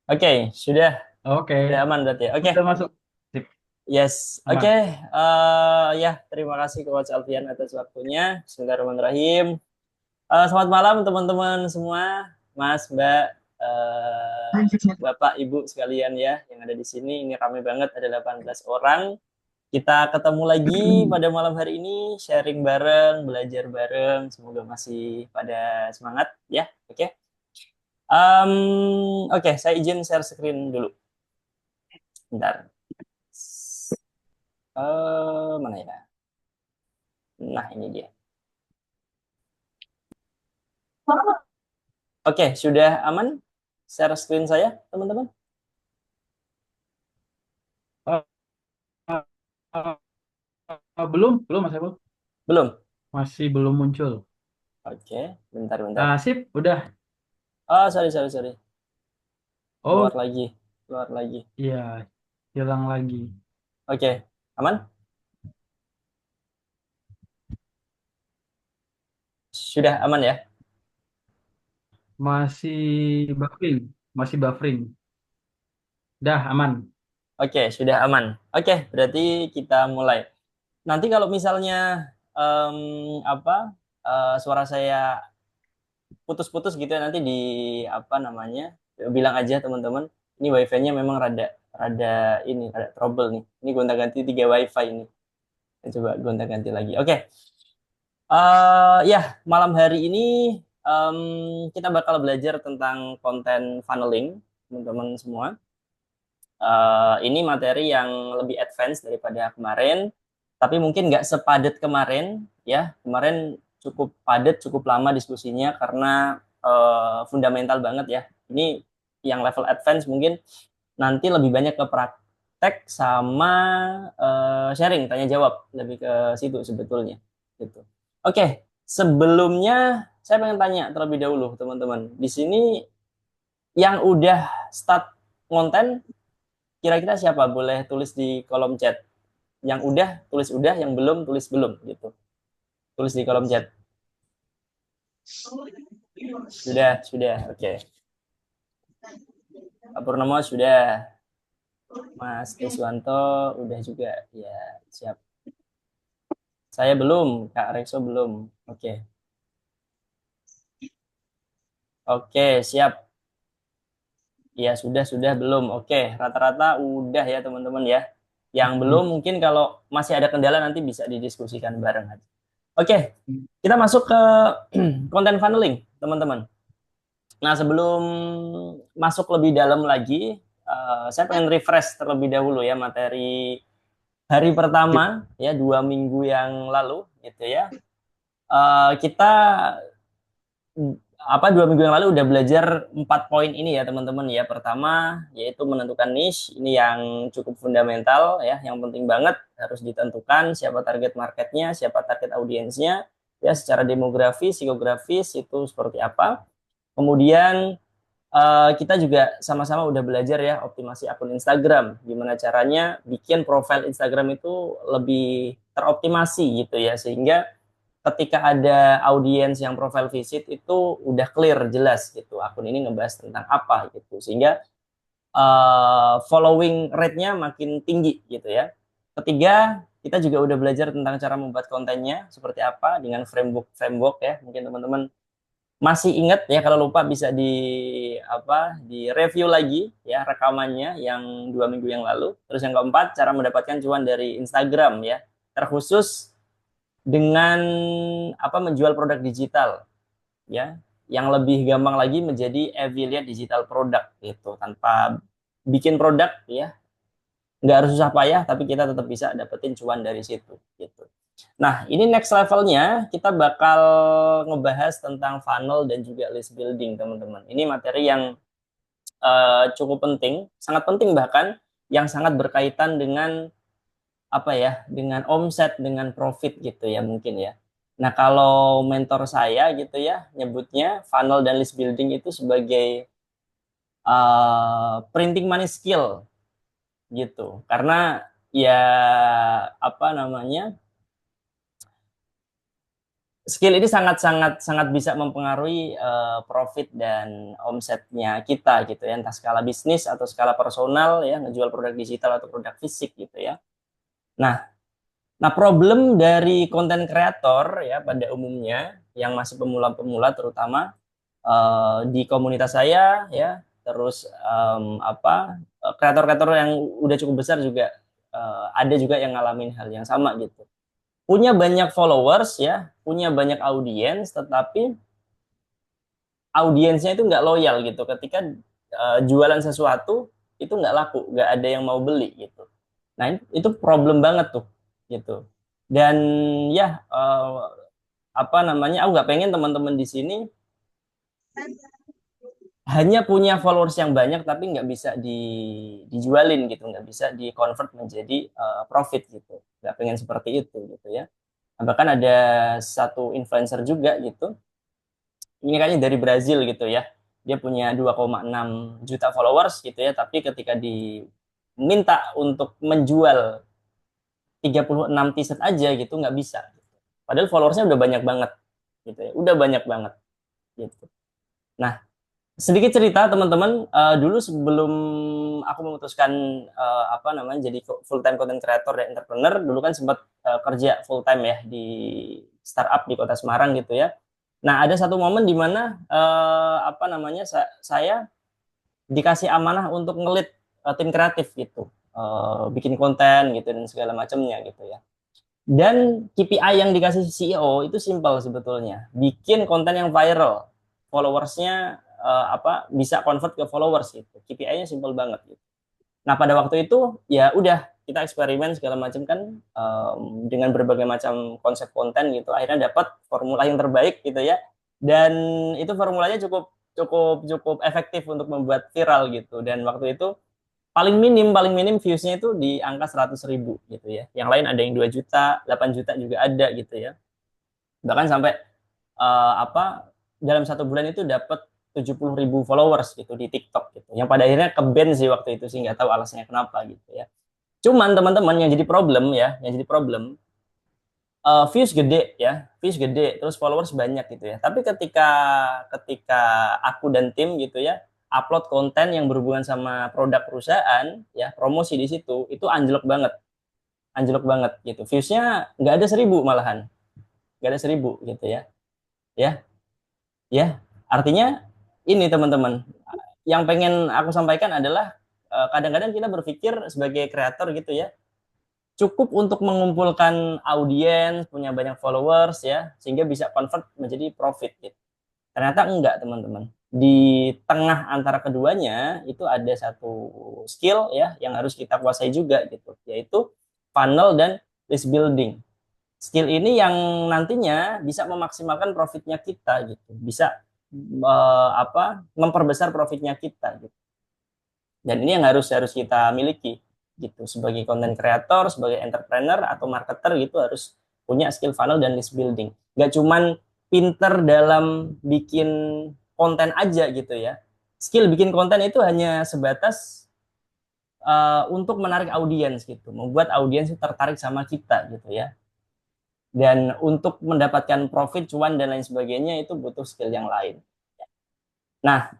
Oke, sudah Oke, aman berarti ya. Oke, udah masuk. Sip, yes. Oke, aman. ya terima kasih Coach Alfian atas waktunya. Bismillahirrahmanirrahim. Selamat malam teman-teman semua, Mas, Mbak, Bapak, Ibu sekalian ya yang ada di sini. Ini ramai banget, ada 18 orang. Kita ketemu lagi pada malam hari ini, sharing bareng, belajar bareng. Semoga masih pada semangat ya. Oke. Oke, saya izin share screen dulu. Bentar. Mana ya? Nah, ini dia. Oke, sudah aman share screen saya, teman-teman? Eh, eh, eh, belum Mas Ebo. Belum? Masih belum muncul. Oke, bentar-bentar. Ah, sip, udah. Oh, sorry, sorry, sorry. Oh, Keluar lagi, keluar lagi. iya, hilang lagi. Oke, aman? Sudah aman ya? Masih buffering, masih buffering. Dah aman. Oke, sudah aman. Oke, berarti kita mulai. Nanti kalau misalnya em, apa suara saya putus-putus gitu ya nanti di apa namanya bilang aja teman-teman. Ini wifi-nya memang rada rada ini rada trouble nih. Ini gonta-ganti tiga wifi ini. Coba gonta-ganti lagi. Oke. Ya, malam hari ini em, kita bakal belajar tentang konten funneling, teman-teman semua. Ini materi yang lebih advance daripada kemarin, tapi mungkin nggak sepadat kemarin, ya. Kemarin cukup padat, cukup lama diskusinya karena fundamental banget ya. Ini yang level advance mungkin nanti lebih banyak ke praktek sama sharing, tanya jawab, lebih ke situ sebetulnya. Gitu. Oke, sebelumnya saya pengen tanya terlebih dahulu teman-teman. Di sini yang udah start konten kira-kira siapa? Boleh tulis di kolom chat. Yang udah tulis udah, yang belum tulis belum gitu. Tulis di kolom chat. Sudah. Oke. Pak Purnomo sudah. Mas Iswanto udah juga. Ya, siap. Saya belum, Kak Rekso belum. Oke. Oke, siap. Ya, sudah belum. Oke, rata-rata udah ya teman-teman ya. Yang belum Hmm. mungkin kalau masih ada kendala nanti bisa didiskusikan bareng aja. Oke, kita masuk ke konten funneling, teman-teman. Nah, sebelum masuk lebih dalam lagi, saya pengen refresh terlebih dahulu ya materi hari Sip. pertama ya 2 minggu yang lalu gitu ya. Kita 2 minggu yang lalu udah belajar 4 poin ini ya teman-teman ya. Pertama yaitu menentukan niche, ini yang cukup fundamental ya, yang penting banget harus ditentukan siapa target marketnya, siapa target audiensnya ya, secara demografis, psikografis itu seperti apa. Kemudian kita juga sama-sama udah belajar ya optimasi akun Instagram. Gimana caranya bikin profil Instagram itu lebih teroptimasi gitu ya. Sehingga ketika ada audiens yang profile visit itu udah clear, jelas gitu. Akun ini ngebahas tentang apa gitu. Sehingga following rate-nya makin tinggi gitu ya. Ketiga, kita juga udah belajar tentang cara membuat kontennya seperti apa dengan framework ya. Mungkin teman-teman masih ingat ya, kalau lupa bisa di review lagi ya rekamannya yang 2 minggu yang lalu. Terus yang keempat, cara mendapatkan cuan dari Instagram ya, terkhusus dengan menjual produk digital ya, yang lebih gampang lagi menjadi affiliate digital produk gitu, tanpa bikin produk ya, nggak harus susah payah tapi kita tetap bisa dapetin cuan dari situ gitu. Nah, ini next levelnya kita bakal ngebahas tentang funnel dan juga list building, teman-teman. Ini materi yang cukup penting, sangat penting bahkan, yang sangat berkaitan dengan dengan omset, dengan profit gitu ya mungkin ya. Nah, kalau mentor saya gitu ya, nyebutnya funnel dan list building itu sebagai printing money skill gitu. Karena ya apa namanya skill ini sangat sangat sangat bisa mempengaruhi profit dan omsetnya kita gitu ya, entah skala bisnis atau skala personal ya, ngejual produk digital atau produk fisik gitu ya. Nah, problem dari konten kreator ya pada umumnya yang masih pemula-pemula terutama di komunitas saya ya, terus kreator-kreator yang udah cukup besar juga ada juga yang ngalamin hal yang sama gitu. Punya banyak followers ya, punya banyak audiens, tetapi audiensnya itu nggak loyal gitu. Ketika jualan sesuatu itu nggak laku, nggak ada yang mau beli gitu. Nah itu problem banget tuh gitu. Dan ya apa namanya, aku nggak pengen teman-teman di sini hanya punya followers yang banyak tapi nggak bisa dijualin gitu, nggak bisa di convert menjadi profit gitu, nggak pengen seperti itu gitu ya. Bahkan ada satu influencer juga gitu, ini kayaknya dari Brazil gitu ya, dia punya 2,6 juta followers gitu ya, tapi ketika diminta untuk menjual 36 t-shirt aja gitu nggak bisa, padahal followersnya udah banyak banget gitu ya, udah banyak banget gitu. Nah, sedikit cerita teman-teman, dulu sebelum aku memutuskan apa namanya jadi full time content creator dan entrepreneur, dulu kan sempat kerja full time ya di startup di Kota Semarang gitu ya. Nah, ada satu momen di mana apa namanya saya dikasih amanah untuk ngelit tim kreatif gitu, bikin konten gitu dan segala macamnya gitu ya. Dan KPI yang dikasih CEO itu simpel sebetulnya, bikin konten yang viral, followersnya apa bisa convert ke followers gitu. KPI-nya simpel banget gitu. Nah pada waktu itu ya udah kita eksperimen segala macam kan, dengan berbagai macam konsep konten gitu. Akhirnya dapat formula yang terbaik gitu ya. Dan itu formulanya cukup cukup cukup efektif untuk membuat viral gitu. Dan waktu itu paling minim viewsnya itu di angka 100.000 gitu ya. Yang lain ada yang 2 juta, 8 juta juga ada gitu ya. Bahkan sampai apa dalam satu bulan itu dapat 70.000 followers gitu di TikTok gitu. Yang pada akhirnya ke ban sih waktu itu sih, nggak tahu alasannya kenapa gitu ya. Cuman teman-teman yang jadi problem ya, yang jadi problem views gede ya, views gede, terus followers banyak gitu ya. Tapi ketika ketika aku dan tim gitu ya upload konten yang berhubungan sama produk perusahaan ya, promosi di situ itu anjlok banget gitu. Viewsnya nggak ada 1.000 malahan, nggak ada 1.000 gitu ya, ya, ya. Artinya ini teman-teman, yang pengen aku sampaikan adalah kadang-kadang kita berpikir sebagai kreator gitu ya, cukup untuk mengumpulkan audiens, punya banyak followers ya, sehingga bisa convert menjadi profit gitu. Ternyata enggak, teman-teman. Di tengah antara keduanya itu ada satu skill ya yang harus kita kuasai juga gitu, yaitu funnel dan list building. Skill ini yang nantinya bisa memaksimalkan profitnya kita gitu, bisa apa memperbesar profitnya kita gitu. Dan ini yang harus harus kita miliki gitu, sebagai content creator, sebagai entrepreneur atau marketer gitu, harus punya skill funnel dan list building. Gak cuman pinter dalam bikin konten aja gitu ya. Skill bikin konten itu hanya sebatas untuk menarik audiens gitu, membuat audiens tertarik sama kita gitu ya. Dan untuk mendapatkan profit, cuan dan lain sebagainya itu butuh skill yang lain. Nah,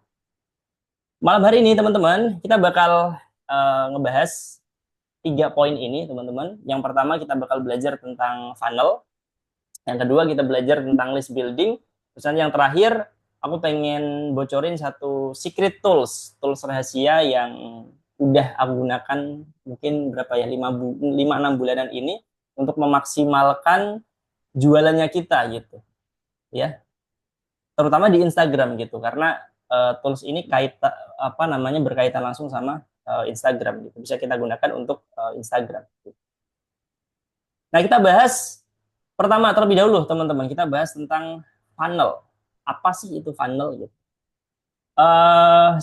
malam hari ini teman-teman kita bakal ngebahas 3 poin ini teman-teman. Yang pertama kita bakal belajar tentang funnel, yang kedua kita belajar tentang list building, terus yang terakhir aku pengen bocorin satu secret tools, tools rahasia yang udah aku gunakan mungkin berapa ya, 5-6 bulanan ini untuk memaksimalkan jualannya kita gitu ya, terutama di Instagram gitu, karena tools ini apa namanya berkaitan langsung sama Instagram gitu, bisa kita gunakan untuk Instagram. Nah kita bahas pertama terlebih dahulu teman-teman, kita bahas tentang funnel. Apa sih itu funnel gitu?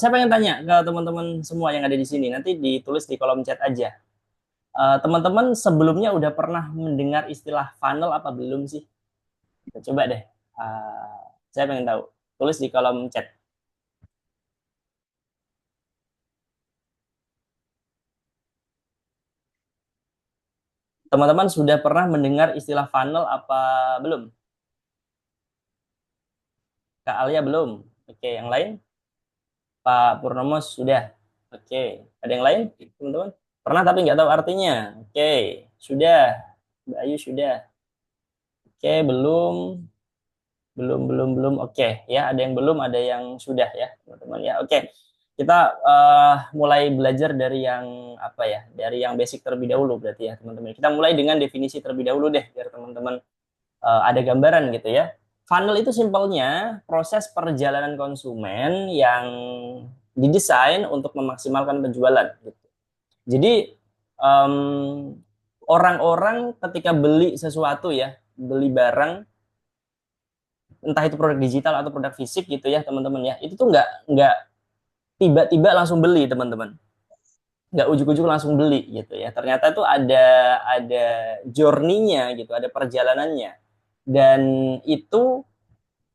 Saya pengen tanya ke teman-teman semua yang ada di sini, nanti ditulis di kolom chat aja. Teman-teman sebelumnya udah pernah mendengar istilah funnel apa belum sih? Coba deh, saya pengen tahu. Tulis di kolom chat. Teman-teman sudah pernah mendengar istilah funnel apa belum? Kak Alia belum. Oke, yang lain? Pak Purnomo sudah. Oke, ada yang lain, teman-teman? Pernah tapi nggak tahu artinya. Oke, sudah. Mbak Ayu sudah. Oke, belum. Belum. Oke, ya, ada yang belum, ada yang sudah ya, teman-teman ya. Oke, kita mulai belajar dari yang apa ya? Dari yang basic terlebih dahulu berarti ya, teman-teman. Kita mulai dengan definisi terlebih dahulu deh, biar teman-teman ada gambaran gitu ya. Funnel itu simpelnya proses perjalanan konsumen yang didesain untuk memaksimalkan penjualan. Gitu. Jadi em, orang-orang ketika beli sesuatu ya, beli barang, entah itu produk digital atau produk fisik gitu ya teman-teman ya, itu tuh nggak tiba-tiba langsung beli teman-teman, nggak ujuk-ujuk langsung beli gitu ya. Ternyata itu ada journey-nya gitu, ada perjalanannya, dan itu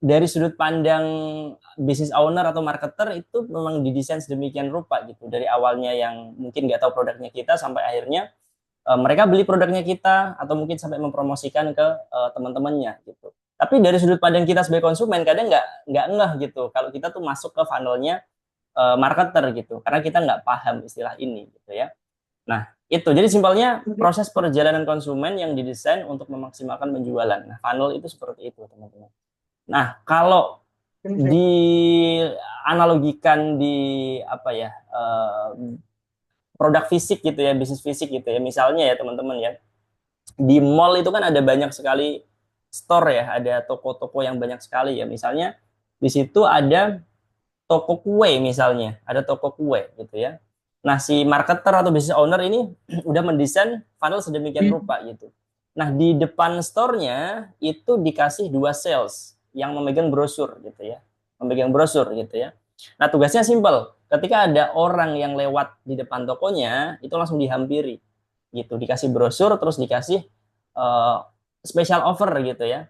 dari sudut pandang business owner atau marketer itu memang didesain sedemikian rupa gitu, dari awalnya yang mungkin nggak tahu produknya kita sampai akhirnya mereka beli produknya kita atau mungkin sampai mempromosikan ke teman-temannya gitu. Tapi dari sudut pandang kita sebagai konsumen kadang nggak ngeh gitu kalau kita tuh masuk ke funnelnya marketer gitu, karena kita nggak paham istilah ini gitu ya. Nah itu jadi simpelnya proses perjalanan konsumen yang didesain untuk memaksimalkan penjualan. Nah funnel itu seperti itu teman-teman. Nah kalau dianalogikan di apa ya produk fisik gitu ya, bisnis fisik gitu ya, misalnya ya teman-teman ya, di mall itu kan ada banyak sekali store ya, ada toko-toko yang banyak sekali ya. Misalnya di situ ada toko kue misalnya, ada toko kue gitu ya. Nah, si marketer atau business owner ini udah mendesain funnel sedemikian rupa gitu. Nah, di depan store-nya itu dikasih dua sales yang memegang brosur gitu ya. Memegang brosur gitu ya. Nah, tugasnya simpel. Ketika ada orang yang lewat di depan tokonya, itu langsung dihampiri gitu, dikasih brosur terus dikasih uh, special offer gitu ya.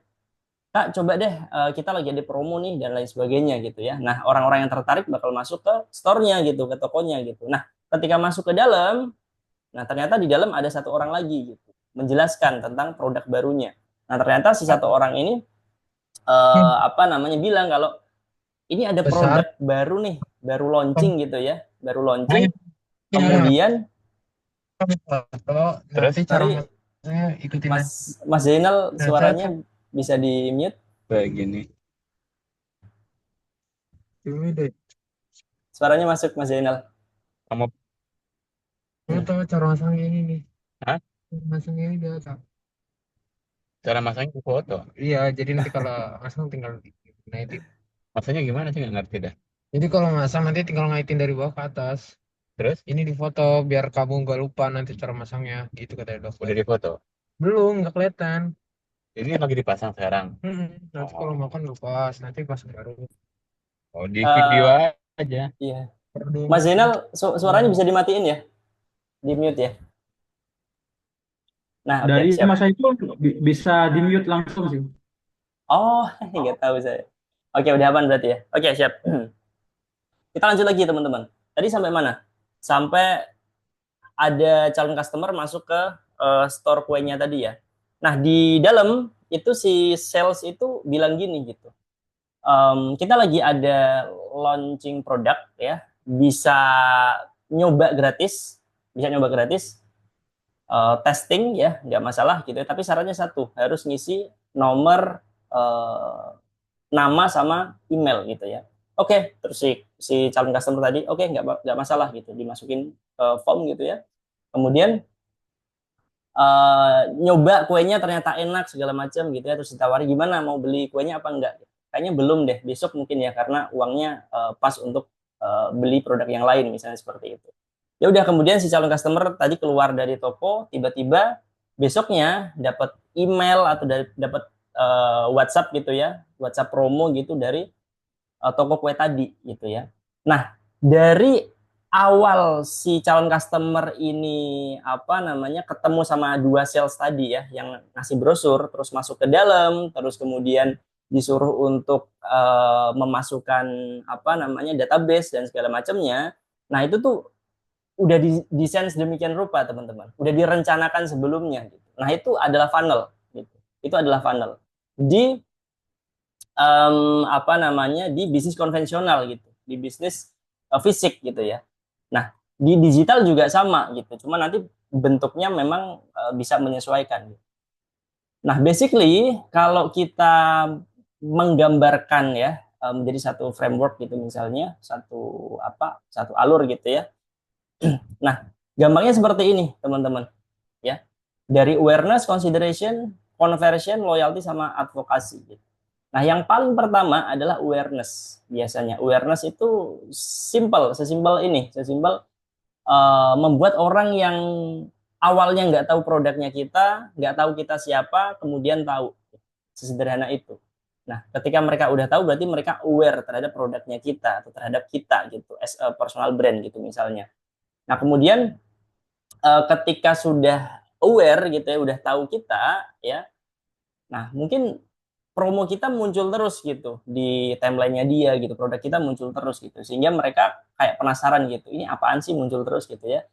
Kak, coba deh kita lagi ada promo nih dan lain sebagainya gitu ya. Nah, orang-orang yang tertarik bakal masuk ke store-nya gitu, ke tokonya gitu. Nah, ketika masuk ke dalam, nah ternyata di dalam ada satu orang lagi gitu, menjelaskan tentang produk barunya. Nah, ternyata si satu orang ini apa namanya bilang kalau ini ada Besar. produk baru nih, baru launching gitu ya, baru launching. Ya, Kemudian, foto. Terus Nanti cara sorry, masuknya ikutin aja. Mas Zainal Nah, suaranya bisa di mute. kayak gini. Ini deh. Suaranya masuk Mas Zainal. Kamu, Kamu tahu cara masangnya ini nih. hah? Masangnya ini dia tak. Cara masangnya ke foto. Iya, jadi nanti kalau masang tinggal ngaitin. Masanya gimana sih nggak ngerti dah. Jadi kalau masang nanti tinggal ngaitin dari bawah ke atas. Terus Ini di foto biar kamu nggak lupa nanti cara masangnya. Gitu kata dokter. udah di foto. Belum, nggak kelihatan. Ini lagi dipasang sekarang. Nanti kalau Oh, makan lepas, nanti pas baru. oh di video Eh aja. iya. Perlu Mas Zainal suaranya ngomong. bisa dimatiin ya? Di mute ya. Nah, oke, Dari siap. masa itu bisa di mute langsung sih. Oh, nggak tahu saya. Oke, udah aman berarti ya. Oke, siap. Kita lanjut lagi, teman-teman. Tadi sampai mana? Sampai ada calon customer masuk ke store kuenya tadi ya. Nah, di dalam itu si sales itu bilang gini gitu. Kita lagi ada launching produk ya, bisa nyoba gratis, bisa nyoba gratis, testing ya, nggak masalah gitu ya. Tapi syaratnya satu, harus ngisi nomor nama sama email gitu ya. Oke, terus si calon customer tadi, oke, nggak masalah gitu, dimasukin form gitu ya. Kemudian nyoba kuenya ternyata enak segala macam gitu ya, terus ditawari gimana mau beli kuenya apa enggak? Kayaknya belum deh, besok mungkin ya karena uangnya pas untuk beli produk yang lain misalnya seperti itu. Ya udah, kemudian si calon customer tadi keluar dari toko, tiba-tiba besoknya dapat email atau dapat WhatsApp gitu ya, WhatsApp promo gitu dari toko kue tadi gitu ya. Nah, dari awal si calon customer ini apa namanya ketemu sama dua sales tadi ya yang ngasih brosur, terus masuk ke dalam, terus kemudian disuruh untuk memasukkan apa namanya database dan segala macamnya. Nah, itu tuh udah didesain sedemikian rupa teman-teman, udah direncanakan sebelumnya gitu. Nah, itu adalah funnel gitu. Itu adalah funnel. Di apa namanya, di bisnis konvensional gitu, di bisnis fisik gitu ya. Nah, di digital juga sama gitu, cuma nanti bentuknya memang bisa menyesuaikan. Nah, basically kalau kita menggambarkan ya menjadi satu framework gitu, misalnya satu alur gitu ya. Nah, gampangnya seperti ini teman-teman ya. Dari awareness, consideration, conversion, loyalty, sama advokasi gitu. Nah, yang paling pertama adalah awareness. Biasanya awareness itu sesimpel ini, sesimpel membuat orang yang awalnya nggak tahu produknya kita, nggak tahu kita siapa, kemudian tahu. Sesederhana itu. Nah, ketika mereka udah tahu, berarti mereka aware terhadap produknya kita atau terhadap kita gitu, as a personal brand gitu misalnya. Nah, kemudian ketika sudah aware gitu ya, udah tahu kita ya, nah mungkin promo kita muncul terus gitu di timelinenya dia gitu, produk kita muncul terus gitu, sehingga mereka kayak penasaran gitu, ini apaan sih muncul terus gitu ya.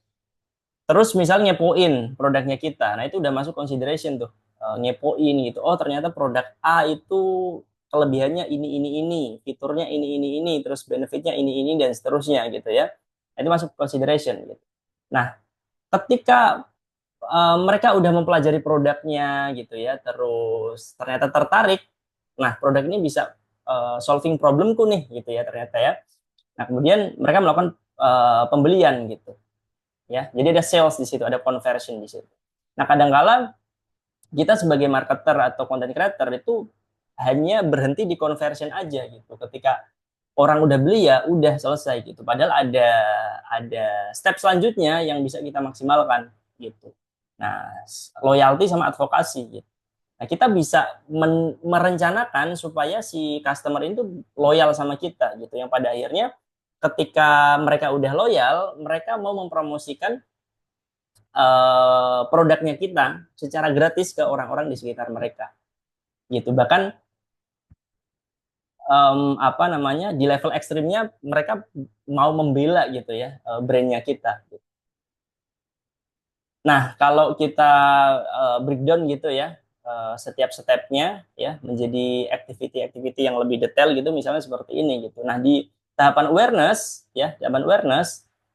Terus misalnya ngepoin produknya kita, nah itu udah masuk consideration tuh, ngepoin gitu, oh ternyata produk A itu kelebihannya ini, fiturnya ini, terus benefitnya ini dan seterusnya gitu ya. Nah, itu masuk consideration gitu. Nah, ketika mereka udah mempelajari produknya gitu ya, terus ternyata tertarik, nah produk ini bisa solving problemku nih gitu ya ternyata ya. Nah, kemudian mereka melakukan pembelian gitu ya. Jadi ada sales di situ, ada conversion di situ. Nah, kadang-kala kita sebagai marketer atau content creator itu hanya berhenti di conversion aja gitu. Ketika orang udah beli ya udah selesai gitu. Padahal ada step selanjutnya yang bisa kita maksimalkan gitu. Nah, loyalty sama advokasi gitu. Nah, kita bisa merencanakan supaya si customer itu loyal sama kita gitu. Yang pada akhirnya ketika mereka udah loyal, mereka mau mempromosikan produknya kita secara gratis ke orang-orang di sekitar mereka gitu. Bahkan apa namanya, di level ekstrimnya mereka mau membela gitu ya brandnya kita. Nah, kalau kita breakdown gitu ya setiap stepnya ya menjadi activity-activity yang lebih detail gitu, misalnya seperti ini gitu. Nah, di tahapan awareness ya,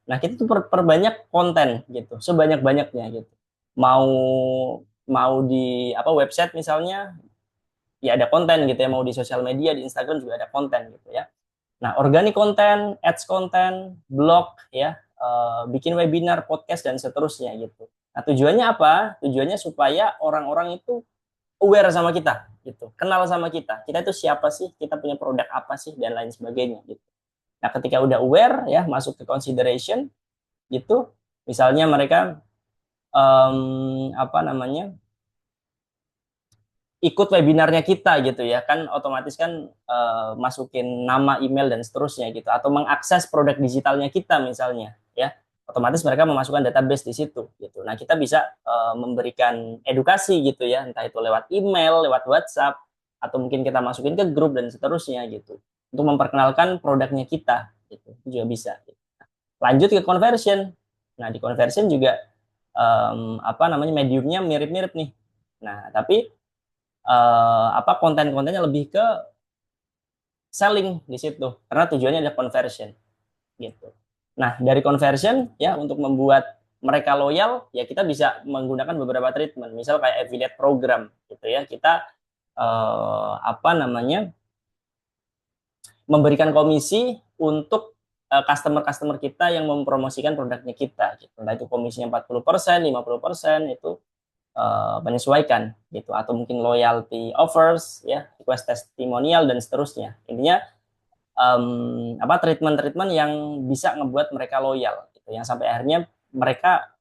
nah kita tuh perbanyak konten gitu, sebanyak-banyaknya gitu. Mau mau di website misalnya, ya ada konten gitu ya, mau di sosial media, di Instagram juga ada konten gitu ya. Nah, organic konten, ads konten, blog ya, bikin webinar, podcast dan seterusnya gitu. Nah, tujuannya apa? Tujuannya supaya orang-orang itu aware sama kita gitu, kenal sama kita. Kita itu siapa sih? Kita punya produk apa sih dan lain sebagainya gitu. Nah, ketika udah aware ya, masuk ke consideration gitu. Misalnya mereka apa namanya? Ikut webinarnya kita gitu ya, kan otomatis kan masukin nama, email dan seterusnya gitu, atau mengakses produk digitalnya kita misalnya ya, otomatis mereka memasukkan database di situ gitu. Nah, kita bisa memberikan edukasi gitu ya, entah itu lewat email, lewat WhatsApp, atau mungkin kita masukin ke grup dan seterusnya gitu, untuk memperkenalkan produknya kita gitu, itu juga bisa gitu. Lanjut ke conversion. Nah, di conversion juga apa namanya, mediumnya mirip-mirip nih. Nah, tapi konten-kontennya lebih ke selling di situ, karena tujuannya ada conversion gitu. Nah, dari conversion ya, untuk membuat mereka loyal ya, kita bisa menggunakan beberapa treatment, misal kayak affiliate program gitu ya. Kita apa namanya, memberikan komisi untuk customer-customer kita yang mempromosikan produknya kita gitu. Nah, itu komisinya 40%, 50% itu menyesuaikan gitu, atau mungkin loyalty offers ya, request testimonial dan seterusnya. Intinya treatment-treatment yang bisa ngebuat mereka loyal gitu, yang sampai akhirnya mereka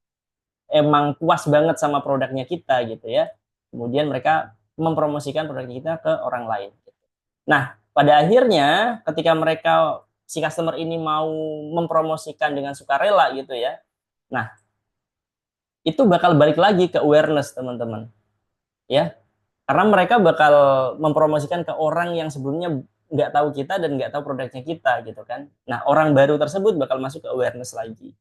emang puas banget sama produknya kita gitu ya. Kemudian mereka mempromosikan produknya kita ke orang lain gitu. Nah, pada akhirnya ketika si customer ini mau mempromosikan dengan sukarela gitu ya. Nah, itu bakal balik lagi ke awareness teman-teman ya, karena mereka bakal mempromosikan ke orang yang sebelumnya nggak tahu kita dan nggak tahu produknya kita gitu kan. Nah, orang baru tersebut bakal masuk ke awareness lagi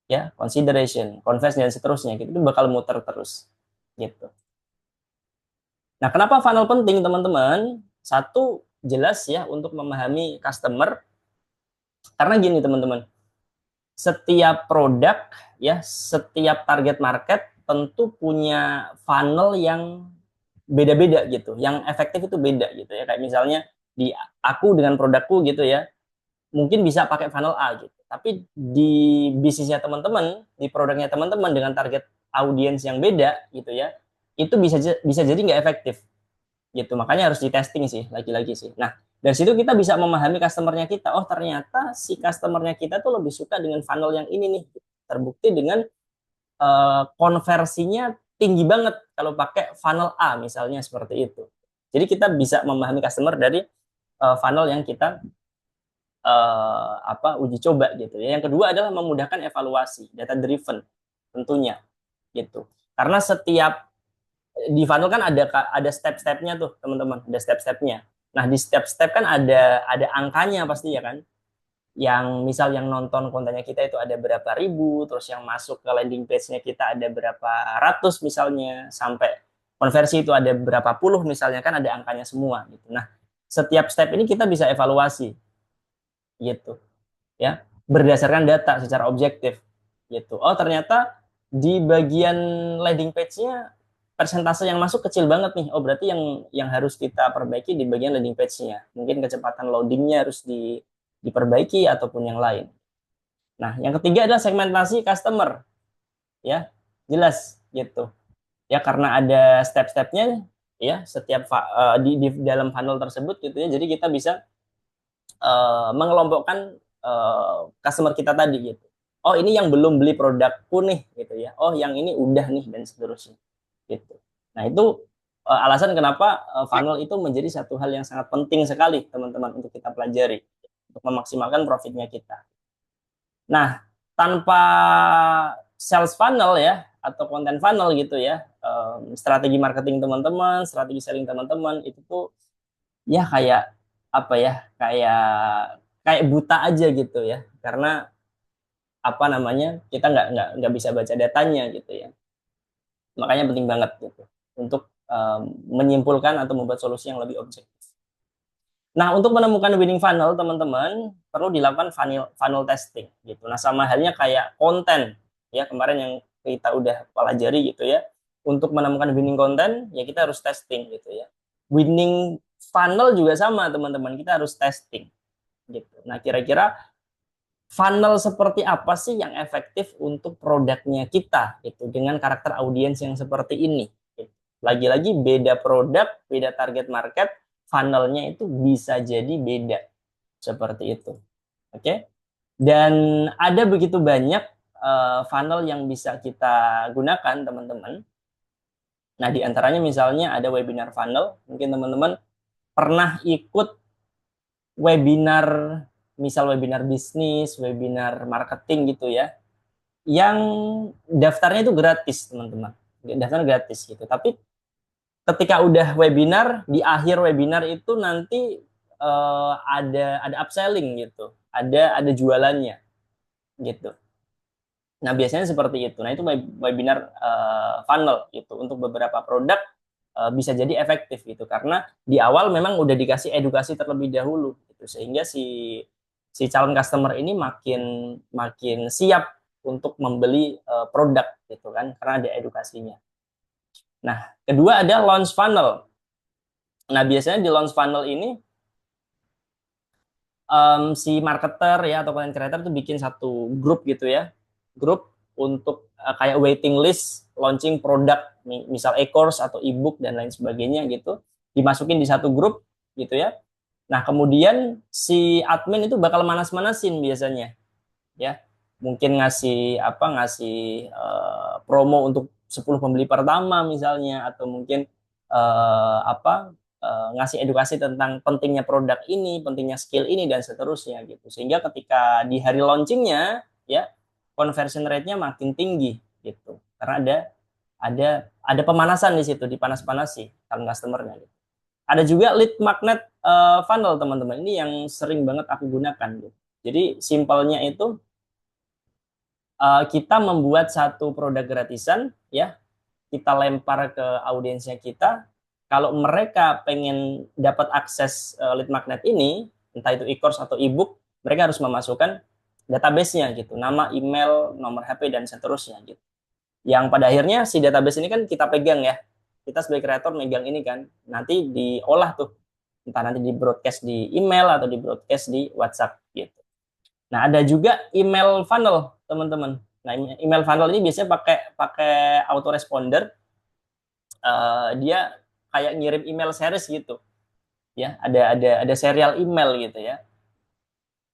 ya, consideration, conversion dan seterusnya gitu, itu bakal muter terus gitu. Nah, kenapa funnel penting teman-teman? Satu, jelas ya untuk memahami customer. Karena gini teman-teman, setiap produk ya, setiap target market tentu punya funnel yang beda-beda gitu, yang efektif itu beda gitu ya. Kayak misalnya di aku dengan produkku gitu ya, mungkin bisa pakai funnel A gitu. Tapi di bisnisnya teman-teman, di produknya teman-teman dengan target audiens yang beda gitu ya, itu bisa jadi nggak efektif gitu. Makanya harus di testing sih, lagi-lagi sih. Nah, dari situ kita bisa memahami customernya kita. Oh, ternyata si customernya kita tuh lebih suka dengan funnel yang ini nih. Terbukti dengan konversinya tinggi banget kalau pakai funnel A misalnya seperti itu. Jadi kita bisa memahami customer dari funnel yang kita uji coba gitu ya. Yang kedua adalah memudahkan evaluasi, data driven tentunya gitu. Karena setiap di funnel kan ada step-stepnya tuh teman-teman, ada step-stepnya. Nah di step-step kan ada angkanya pasti ya kan. Yang misal yang nonton kontennya kita itu ada berapa ribu, terus yang masuk ke landing page-nya kita ada berapa ratus misalnya, sampai konversi itu ada berapa puluh misalnya, kan ada angkanya semua gitu. Nah setiap step ini kita bisa evaluasi gitu ya, berdasarkan data secara objektif gitu. Oh ternyata di bagian landing page-nya persentase yang masuk kecil banget nih. Oh berarti yang harus kita perbaiki di bagian landing page-nya. Mungkin kecepatan loadingnya harus diperbaiki ataupun yang lain. Nah, yang ketiga adalah segmentasi customer. Ya, jelas gitu. Ya karena ada step-stepnya ya, setiap di dalam funnel tersebut gitu ya. Jadi kita bisa mengelompokkan customer kita tadi gitu. Oh ini yang belum beli produkku nih gitu ya. Oh yang ini udah nih dan seterusnya gitu. Nah itu alasan kenapa funnel itu menjadi satu hal yang sangat penting sekali teman-teman untuk kita pelajari untuk memaksimalkan profitnya kita. Nah tanpa sales funnel ya atau konten funnel gitu ya, strategi marketing teman-teman, strategi selling teman-teman itu tuh ya kayak apa ya, kayak buta aja gitu ya, karena apa namanya, kita nggak bisa baca datanya gitu ya. Makanya penting banget gitu untuk menyimpulkan atau membuat solusi yang lebih objektif. Nah untuk menemukan winning funnel teman-teman perlu dilakukan funnel testing gitu. Nah sama halnya kayak konten ya, kemarin yang kita udah pelajari gitu ya. Untuk menemukan winning konten ya kita harus testing gitu ya. Winning funnel juga sama teman-teman, kita harus testing gitu. Nah kira-kira funnel seperti apa sih yang efektif untuk produknya kita gitu, dengan karakter audiens yang seperti ini gitu. Lagi-lagi beda produk, beda target market, funnelnya itu bisa jadi beda seperti itu. Oke, dan ada begitu banyak funnel yang bisa kita gunakan teman-teman. Nah di antaranya misalnya ada webinar funnel. Mungkin teman-teman pernah ikut webinar, misal webinar bisnis, webinar marketing gitu ya, yang daftarnya itu gratis teman-teman, daftarnya gratis gitu. Tapi ketika udah webinar, di akhir webinar itu nanti ada upselling gitu, ada jualannya gitu. Nah biasanya seperti itu. Nah itu webinar funnel gitu untuk beberapa produk bisa jadi efektif gitu, karena di awal memang udah dikasih edukasi terlebih dahulu gitu, sehingga si calon customer ini makin siap untuk membeli produk gitu kan, karena ada edukasinya. Nah kedua ada launch funnel. Nah biasanya di launch funnel ini si marketer ya atau content creator itu bikin satu grup gitu ya, grup untuk kayak waiting list launching produk, misal e-course atau e-book dan lain sebagainya gitu, dimasukin di satu grup gitu ya. Nah kemudian si admin itu bakal manas-manasin biasanya ya, mungkin ngasih promo untuk 10 pembeli pertama misalnya, atau mungkin ngasih edukasi tentang pentingnya produk ini, pentingnya skill ini dan seterusnya gitu. Sehingga ketika di hari launchingnya ya, conversion rate-nya makin tinggi gitu. Karena ada pemanasan di situ, dipanas-panasi calon customer-nya gitu. Ada juga lead magnet funnel teman-teman. Ini yang sering banget aku gunakan gitu. Jadi simpelnya itu kita membuat satu produk gratisan ya, kita lempar ke audiensnya kita, kalau mereka pengen dapat akses lead magnet ini, entah itu e-course atau e-book, mereka harus memasukkan database-nya gitu, nama, email, nomor HP dan seterusnya gitu. Yang pada akhirnya si database ini kan kita pegang ya. Kita sebagai kreator megang ini kan, nanti diolah tuh, entah nanti di broadcast di email atau di broadcast di WhatsApp gitu. Nah, ada juga email funnel, teman-teman. Nah, email funnel ini biasanya pakai autoresponder. Dia kayak ngirim email series gitu. Ya, ada serial email gitu ya.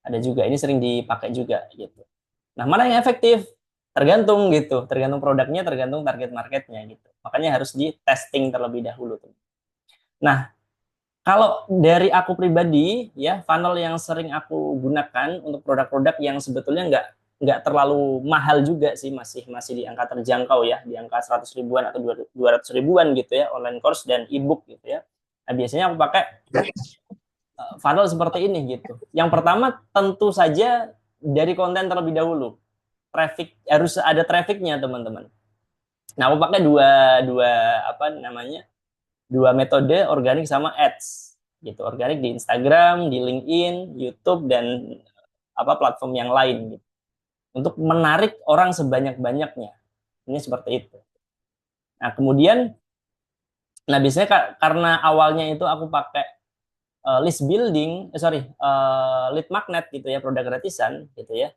Ada juga, ini sering dipakai juga gitu. Nah, mana yang efektif? Tergantung gitu, tergantung produknya, tergantung target marketnya gitu. Makanya harus di testing terlebih dahulu. Nah, kalau dari aku pribadi ya, funnel yang sering aku gunakan untuk produk-produk yang sebetulnya nggak terlalu mahal juga sih, masih di angka terjangkau ya, di angka 100 ribuan atau 200 ribuan gitu ya, online course dan ebook gitu ya. Nah, biasanya aku pakai funnel seperti ini gitu. Yang pertama tentu saja dari konten terlebih dahulu. Traffic harus ada trafficnya, teman-teman. Nah, aku pakai dua metode, organik sama ads gitu. Organik di Instagram, di LinkedIn, YouTube dan platform yang lain gitu. Untuk menarik orang sebanyak-banyaknya. Ini seperti itu. Nah, kemudian biasanya karena awalnya itu aku pakai list building, lead magnet gitu ya, produk gratisan gitu ya.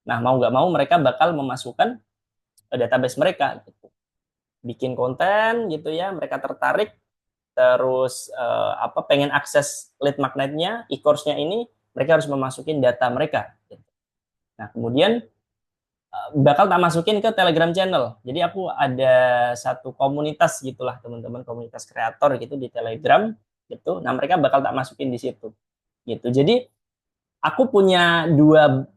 Nah, mau nggak mau mereka bakal memasukkan database mereka gitu. Bikin konten gitu ya, mereka tertarik, terus pengen akses lead magnetnya, e-course-nya ini, mereka harus memasukin data mereka gitu. Nah, kemudian bakal tak masukin ke Telegram channel. Jadi aku ada satu komunitas gitulah, teman-teman, komunitas kreator gitu di Telegram gitu. Nah, mereka bakal tak masukin di situ gitu. Jadi aku punya dua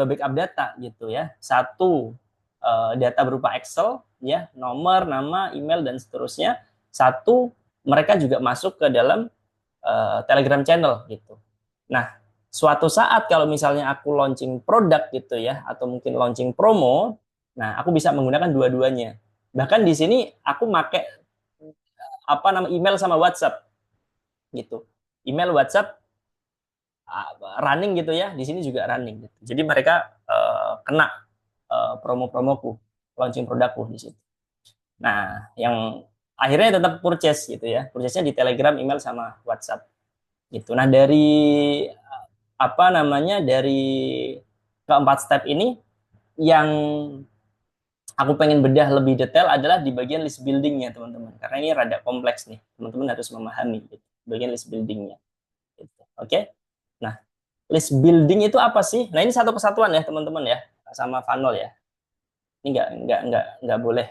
backup data gitu ya. Satu data berupa Excel ya, nomor, nama, email dan seterusnya. Satu, mereka juga masuk ke dalam Telegram channel gitu. Nah, suatu saat kalau misalnya aku launching produk gitu ya, atau mungkin launching promo, nah aku bisa menggunakan dua-duanya. Bahkan di sini aku pakai email sama WhatsApp gitu. Email, WhatsApp running gitu ya, di sini juga running gitu. Jadi mereka kena promo-promoku, launching produkku di situ. Nah, yang akhirnya tetap purchase gitu ya. Purchase-nya di Telegram, email sama WhatsApp gitu. Nah, dari dari keempat step ini yang aku pengen bedah lebih detail adalah di bagian list buildingnya, teman-teman, karena ini rada kompleks nih, teman-teman harus memahami gitu, bagian list buildingnya gitu. Oke. Nah, list building itu apa sih? Nah, ini satu kesatuan ya, teman-teman ya, sama funnel ya. Ini nggak boleh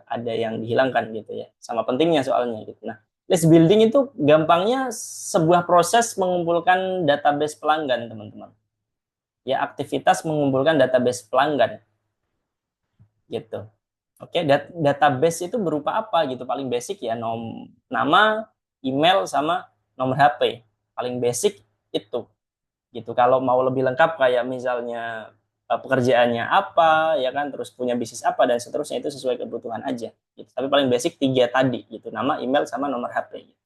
ada yang dihilangkan gitu ya, sama pentingnya soalnya gitu. Nah, list building itu gampangnya sebuah proses mengumpulkan database pelanggan, teman-teman. Ya, aktivitas mengumpulkan database pelanggan gitu. Oke, database itu berupa apa gitu? Paling basic ya, nama, email sama nomor HP. Paling basic itu gitu. Kalau mau lebih lengkap kayak misalnya pekerjaannya apa ya kan, terus punya bisnis apa dan seterusnya, itu sesuai kebutuhan aja gitu. Tapi paling basic 3 tadi gitu, nama, email sama nomor HP gitu.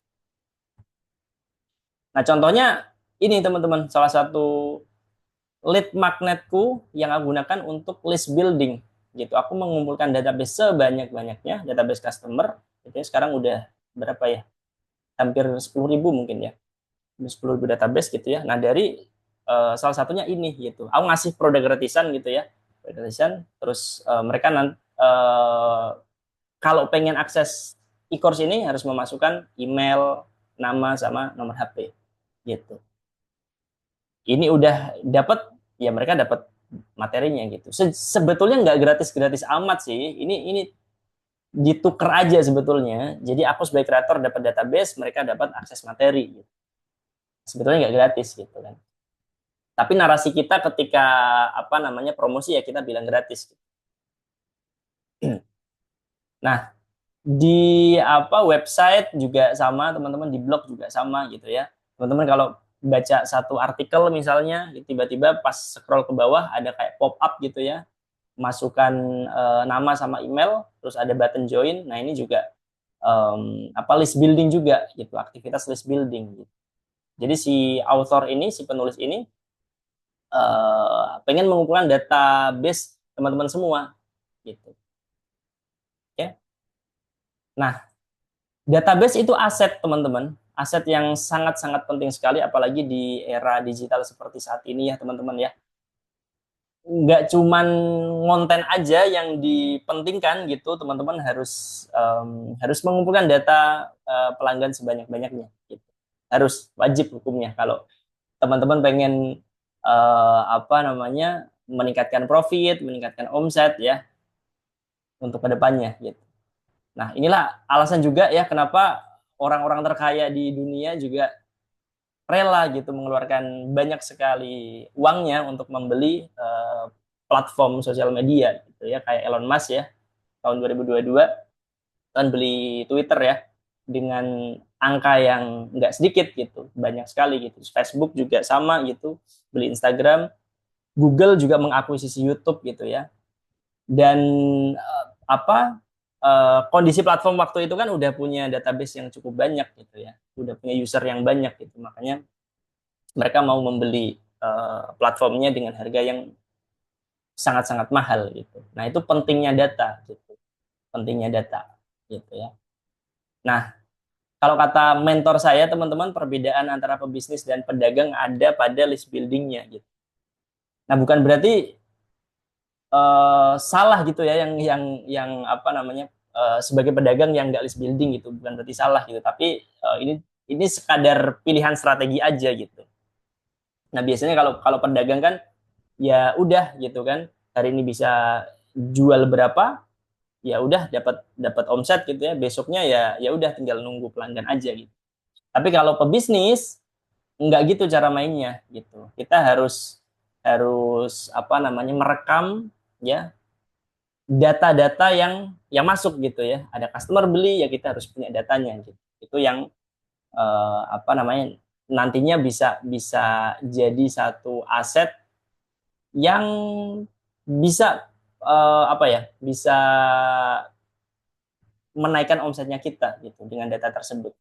Nah, contohnya ini, teman-teman, salah satu lead magnetku yang aku gunakan untuk list building gitu. Aku mengumpulkan database sebanyak-banyaknya, database customer itu sekarang udah berapa ya, hampir 10.000 mungkin ya, 10.000 database gitu ya. Nah, dari salah satunya ini gitu, aku ngasih produk gratisan gitu ya, gratisan. Terus mereka kalau pengen akses e-course ini harus memasukkan email, nama sama nomor HP gitu. Ini udah dapat ya, mereka dapat materinya gitu. Sebetulnya nggak gratis-gratis amat sih. Ini ditukar aja sebetulnya. Jadi aku sebagai kreator dapat database, mereka dapat akses materi gitu. Sebetulnya nggak gratis gitu kan. Tapi narasi kita ketika promosi ya kita bilang gratis. Nah, di website juga sama, teman-teman, di blog juga sama gitu ya. Teman-teman kalau baca satu artikel misalnya, tiba-tiba pas scroll ke bawah ada kayak pop up gitu ya, masukkan nama sama email, terus ada button join. Nah, ini juga apa list building juga gitu, aktivitas list building gitu. Jadi si author ini, si penulis ini pengen mengumpulkan database teman-teman semua gitu. Ya. Nah, database itu aset teman-teman, aset yang sangat-sangat penting sekali apalagi di era digital seperti saat ini ya teman-teman ya. Nggak cuman konten aja yang dipentingkan gitu, teman-teman harus mengumpulkan data pelanggan sebanyak-banyaknya gitu. Harus wajib hukumnya kalau teman-teman pengen apa namanya meningkatkan profit, meningkatkan omset ya untuk kedepannya gitu. Nah, inilah alasan juga ya kenapa orang-orang terkaya di dunia juga rela gitu mengeluarkan banyak sekali uangnya untuk membeli platform sosial media gitu ya, kayak Elon Musk ya tahun 2022 kan beli Twitter ya dengan angka yang nggak sedikit gitu, banyak sekali gitu. Facebook juga sama gitu, beli Instagram. Google juga mengakuisisi YouTube gitu ya. Dan apa kondisi platform waktu itu kan udah punya database yang cukup banyak gitu ya, udah punya user yang banyak gitu, makanya mereka mau membeli platformnya dengan harga yang sangat-sangat mahal gitu. Nah itu pentingnya data gitu, pentingnya data gitu ya. Nah kalau kata mentor saya teman-teman, perbedaan antara pebisnis dan pedagang ada pada list buildingnya gitu. Nah bukan berarti salah gitu ya yang apa namanya sebagai pedagang yang nggak list building gitu, bukan berarti salah gitu, tapi ini sekadar pilihan strategi aja gitu. Nah biasanya kalau kalau pedagang kan ya udah gitu kan, hari ini bisa jual berapa, ya udah dapat dapat omset gitu ya, besoknya ya udah tinggal nunggu pelanggan aja gitu. Tapi kalau pebisnis nggak gitu cara mainnya gitu, kita harus harus apa namanya merekam ya data-data yang masuk gitu ya. Ada customer beli ya kita harus punya datanya gitu. Itu yang apa namanya nantinya bisa bisa jadi satu aset yang bisa apa ya bisa menaikkan omsetnya kita gitu dengan data tersebut.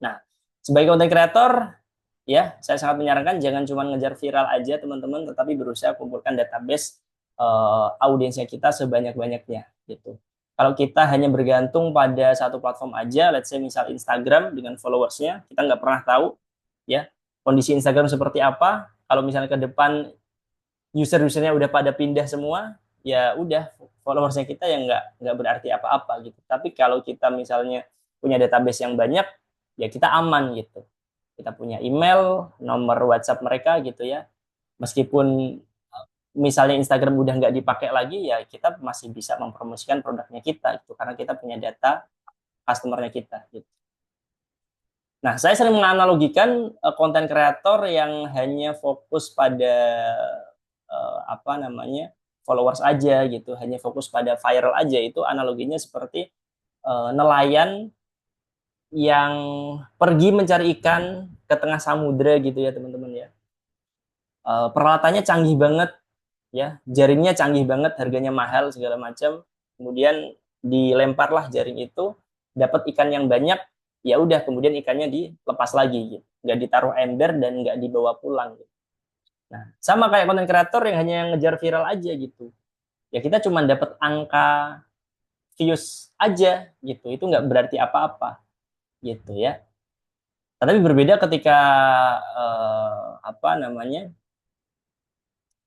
Nah, sebagai content creator ya saya sangat menyarankan jangan cuma ngejar viral aja teman-teman, tetapi berusaha kumpulkan database audiensnya kita sebanyak-banyaknya gitu. Kalau kita hanya bergantung pada satu platform aja, let's say misal Instagram dengan followersnya, kita nggak pernah tahu ya kondisi Instagram seperti apa. Kalau misalnya ke depan user-usernya udah pada pindah semua, ya udah followersnya kita yang nggak berarti apa-apa gitu. Tapi kalau kita misalnya punya database yang banyak, ya kita aman gitu. Kita punya email, nomor WhatsApp mereka gitu ya. Meskipun misalnya Instagram udah nggak dipakai lagi, ya kita masih bisa mempromosikan produknya kita gitu karena kita punya data customernya kita gitu. Nah, saya sering menganalogikan konten kreator yang hanya fokus pada apa namanya followers aja gitu, hanya fokus pada viral aja, itu analoginya seperti nelayan yang pergi mencari ikan ke tengah samudera gitu ya teman-teman ya. Peralatannya canggih banget ya, jaringnya canggih banget, harganya mahal segala macam. Kemudian dilemparlah jaring itu, dapat ikan yang banyak, ya udah kemudian ikannya dilepas lagi gitu, nggak ditaruh ember dan nggak dibawa pulang gitu. Nah sama kayak konten kreator yang hanya ngejar viral aja gitu, ya kita cuma dapat angka views aja gitu, itu nggak berarti apa-apa gitu ya. Tapi berbeda ketika apa namanya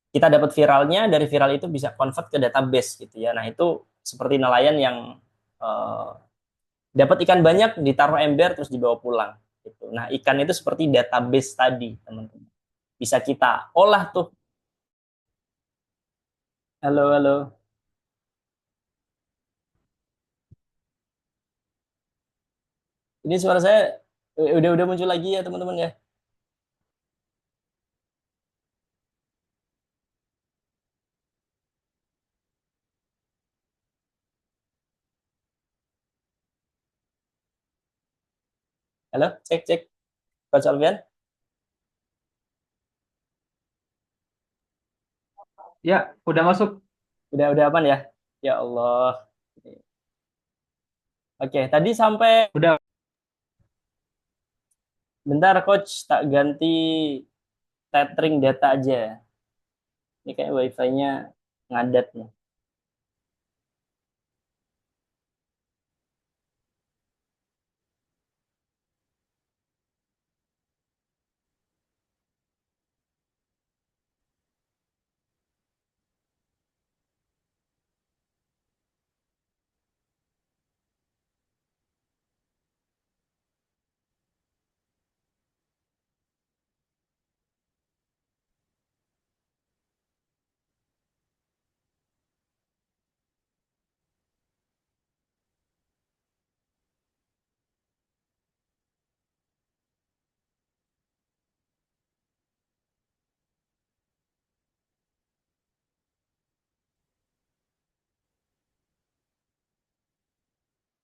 kita dapat viralnya, dari viral itu bisa convert ke database gitu ya. Nah itu seperti nelayan yang uh, dapat ikan banyak ditaruh ember terus dibawa pulang gitu. Nah ikan itu seperti database tadi teman-teman, bisa kita olah tuh. Halo halo, ini suara saya udah muncul lagi ya teman-teman ya. Halo, cek cek, Coach Alvian, Ya, udah masuk. udah aman ya. Ya Allah. Oke, tadi sampai Udah. bentar coach, tak ganti tethering data aja. Ini kayak wifi-nya ngadat nih.